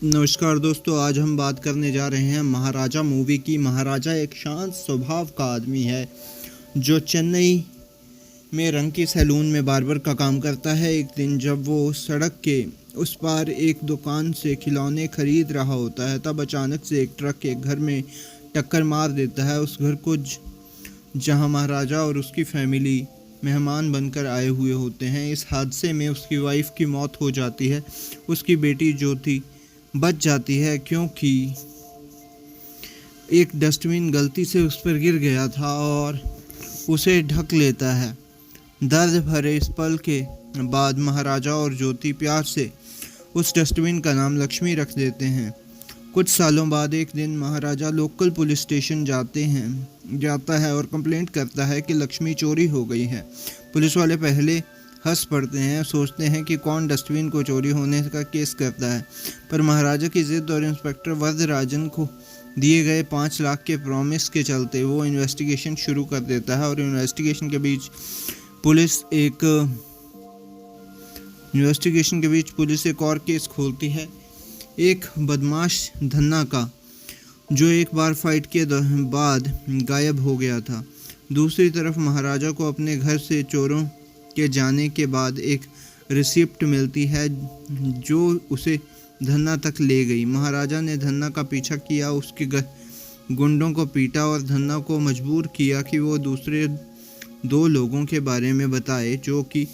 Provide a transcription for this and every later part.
नमस्कार दोस्तों, आज हम बात करने जा रहे हैं महाराजा मूवी की। महाराजा एक शांत स्वभाव का आदमी है जो चेन्नई में रंग की सैलून में बार्बर का काम करता है। एक दिन जब वो सड़क के उस पार एक दुकान से खिलौने खरीद रहा होता है, तब अचानक से एक ट्रक एक घर में टक्कर मार देता है। उस घर को जहां महाराजा और उसकी फैमिली मेहमान बनकर आए हुए होते हैं। इस हादसे में उसकी वाइफ की मौत हो जाती है। उसकी बेटी ज्योति बच जाती है क्योंकि एक डस्टबिन गलती से उस पर गिर गया था और उसे ढक लेता है। दर्द भरे इस पल के बाद महाराजा और ज्योति प्यार से उस डस्टबिन का नाम लक्ष्मी रख देते हैं। कुछ सालों बाद एक दिन महाराजा लोकल पुलिस स्टेशन जाता है और कंप्लेंट करता है कि लक्ष्मी चोरी हो गई है। पुलिस वाले पहले हंस पड़ते हैं, सोचते हैं कि कौन डस्टबिन को चोरी होने का केस करता है। पर महाराजा की जिद और इंस्पेक्टर वरदराजन को दिए गए 5 लाख के प्रॉमिस के चलते वो इन्वेस्टिगेशन शुरू कर देता है। और इन्वेस्टिगेशन के बीच पुलिस एक और केस खोलती है, एक बदमाश धन्ना का, जो एक बार फाइट के बाद गायब हो गया था। दूसरी तरफ महाराजा को अपने घर से चोरों के जाने के बाद एक रिसिप्ट मिलती है जो उसे धन्ना तक ले गई। महाराजा ने धन्ना का पीछा किया, उसके गुंडों को पीटा और धन्ना को मजबूर किया कि वो दूसरे 2 लोगों के बारे में बताए जो कि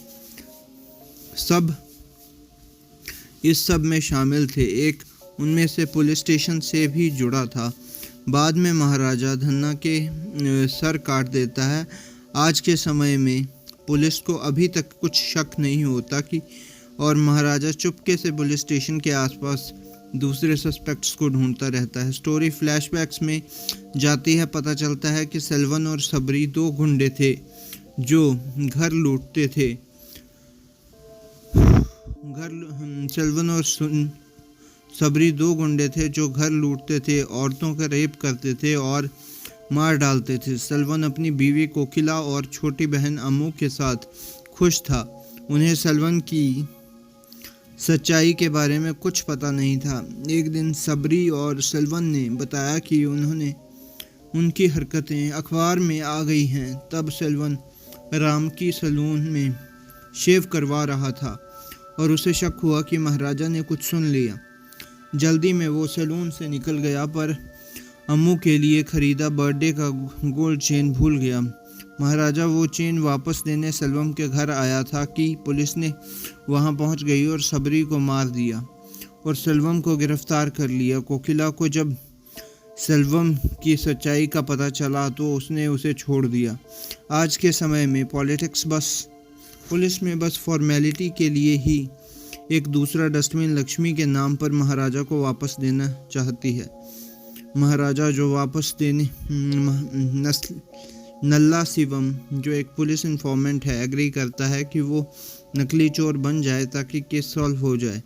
इस सब में शामिल थे। एक उनमें से पुलिस स्टेशन से भी जुड़ा था। बाद में महाराजा धन्ना के सर काट देता है। आज के समय में पुलिस को अभी तक कुछ शक नहीं होता और महाराजा चुपके से पुलिस स्टेशन के आसपास दूसरे सस्पेक्ट्स को ढूंढता रहता है। स्टोरी फ्लैशबैक्स में जाती है। पता चलता है कि सेल्वन और सबरी 2 गुंडे थे जो घर लूटते थे। सबरी 2 गुंडे थे जो घर लूटते थे, औरतों का रेप करते थे और मार डालते थे। सेल्वन अपनी बीवी कोकिला और छोटी बहन अम्मू के साथ खुश था। उन्हें सेल्वन की सच्चाई के बारे में कुछ पता नहीं था। एक दिन सबरी और सेल्वन ने बताया कि उनकी हरकतें अखबार में आ गई हैं। तब सेल्वन राम की सैलून में शेव करवा रहा था और उसे शक हुआ कि महाराजा ने कुछ सुन लिया। जल्दी में वो सैलून से निकल गया पर अम्मू के लिए खरीदा बर्थडे का गोल्ड चेन भूल गया। महाराजा वो चेन वापस देने सेल्वम के घर आया था कि पुलिस ने वहां पहुंच गई और सबरी को मार दिया और सेल्वम को गिरफ्तार कर लिया। कोकिला को जब सेल्वम की सच्चाई का पता चला तो उसने उसे छोड़ दिया। आज के समय में पुलिस में बस फॉर्मेलिटी के लिए ही एक दूसरा डस्टबिन लक्ष्मी के नाम पर महाराजा को वापस देना चाहती है। महाराजा जो वापस देने नल्ला शिवम, जो एक पुलिस इन्फॉर्मेंट है, एग्री करता है कि वो नकली चोर बन जाए ताकि केस सॉल्व हो जाए।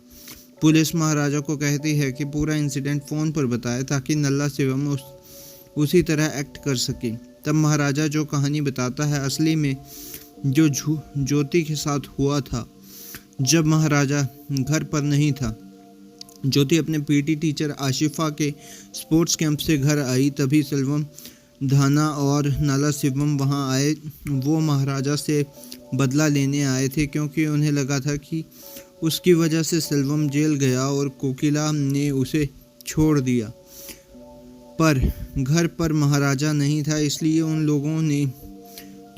पुलिस महाराजा को कहती है कि पूरा इंसिडेंट फ़ोन पर बताए ताकि नल्ला शिवम उसी तरह एक्ट कर सके। तब महाराजा जो कहानी बताता है असली में जो ज्योति के साथ हुआ था। जब महाराजा घर पर नहीं था, ज्योति अपने पीटी टीचर आशिफा के स्पोर्ट्स कैंप से घर आई। तभी सेल्वम, धाना और नाला शिवम वहां आए। वो महाराजा से बदला लेने आए थे क्योंकि उन्हें लगा था कि उसकी वजह से सेल्वम जेल गया और कोकिला ने उसे छोड़ दिया। पर घर पर महाराजा नहीं था, इसलिए उन लोगों ने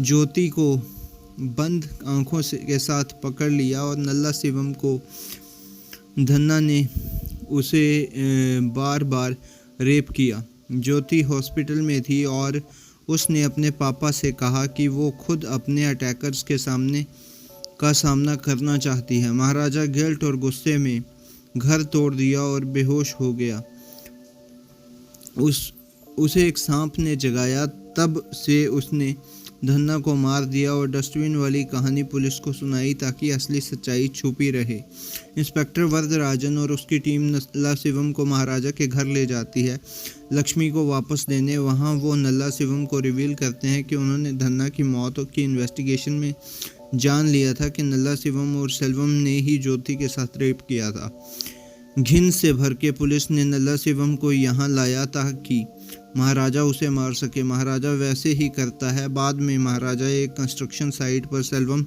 ज्योति को बंद आंखों के साथ पकड़ लिया और नल्ला शिवम को धन्ना ने उसे बार बार रेप किया। ज्योति हॉस्पिटल में थी और उसने अपने पापा से कहा कि वो खुद अपने अटैकर्स के सामना करना चाहती है। महाराजा गिल्ट और गुस्से में घर तोड़ दिया और बेहोश हो गया। उसे एक सांप ने जगाया। तब से उसने धन्ना को मार दिया और डस्टबिन वाली कहानी पुलिस को सुनाई ताकि असली सच्चाई छुपी रहे। इंस्पेक्टर वरदराजन और उसकी टीम नल्ला शिवम को महाराजा के घर ले जाती है लक्ष्मी को वापस देने। वहां वो नल्ला शिवम को रिवील करते हैं कि उन्होंने धन्ना की मौत की इन्वेस्टिगेशन में जान लिया था कि नल्ला शिवम और सेल्वम ने ही ज्योति के साथ रेप किया था। घिन से भर के पुलिस ने नल्ला शिवम को यहाँ लाया ताकि महाराजा उसे मार सके। महाराजा वैसे ही करता है। बाद में महाराजा एक कंस्ट्रक्शन साइट पर सेल्वम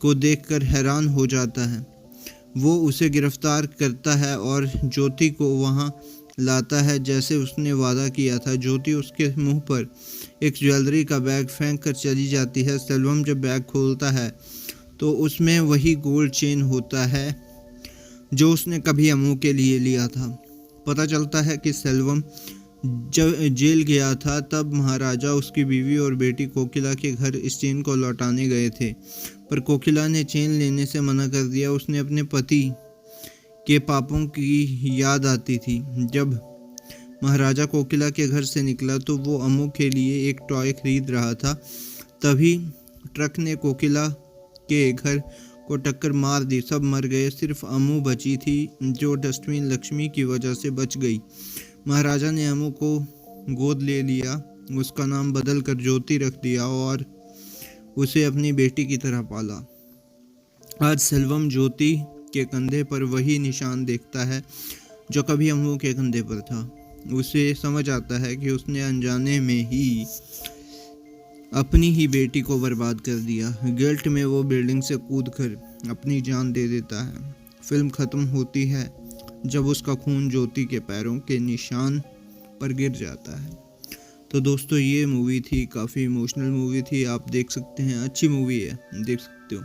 को देखकर हैरान हो जाता है। वो उसे गिरफ्तार करता है और ज्योति को वहाँ लाता है जैसे उसने वादा किया था। ज्योति उसके मुंह पर एक ज्वेलरी का बैग फेंक कर चली जाती है। सेल्वम जब बैग खोलता है तो उसमें वही गोल्ड चेन होता है जो उसने कभी अम्मू के लिए लिया था। पता चलता है कि सेल्वम जब जेल गया था तब महाराजा उसकी बीवी और बेटी कोकिला के घर इस चेन को लौटाने गए थे, पर कोकिला ने चेन लेने से मना कर दिया। उसने अपने पति के पापों की याद आती थी। जब महाराजा कोकिला के घर से निकला तो वो अम्मू के लिए एक टॉय खरीद रहा था। तभी ट्रक ने कोकिला के घर को टक्कर मार दी। सब मर गए, सिर्फ अम्मू बची थी जो डस्टबिन लक्ष्मी की वजह से बच गई। महाराजा ने अम्मू को गोद ले लिया, उसका नाम बदल कर ज्योति रख दिया और उसे अपनी बेटी की तरह पाला। आज सेल्वम ज्योति के कंधे पर वही निशान देखता है जो कभी अम्मू के कंधे पर था। उसे समझ आता है कि उसने अनजाने में ही अपनी ही बेटी को बर्बाद कर दिया। गिल्ट में वो बिल्डिंग से कूदकर अपनी जान दे देता है। फिल्म ख़त्म होती है जब उसका खून ज्योति के पैरों के निशान पर गिर जाता है। तो दोस्तों ये मूवी थी, काफ़ी इमोशनल मूवी थी, आप देख सकते हैं, अच्छी मूवी है, देख सकते हो।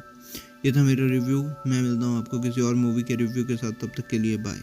ये था मेरा रिव्यू। मैं मिलता हूँ आपको किसी और मूवी के रिव्यू के साथ, तब तक के लिए बाय।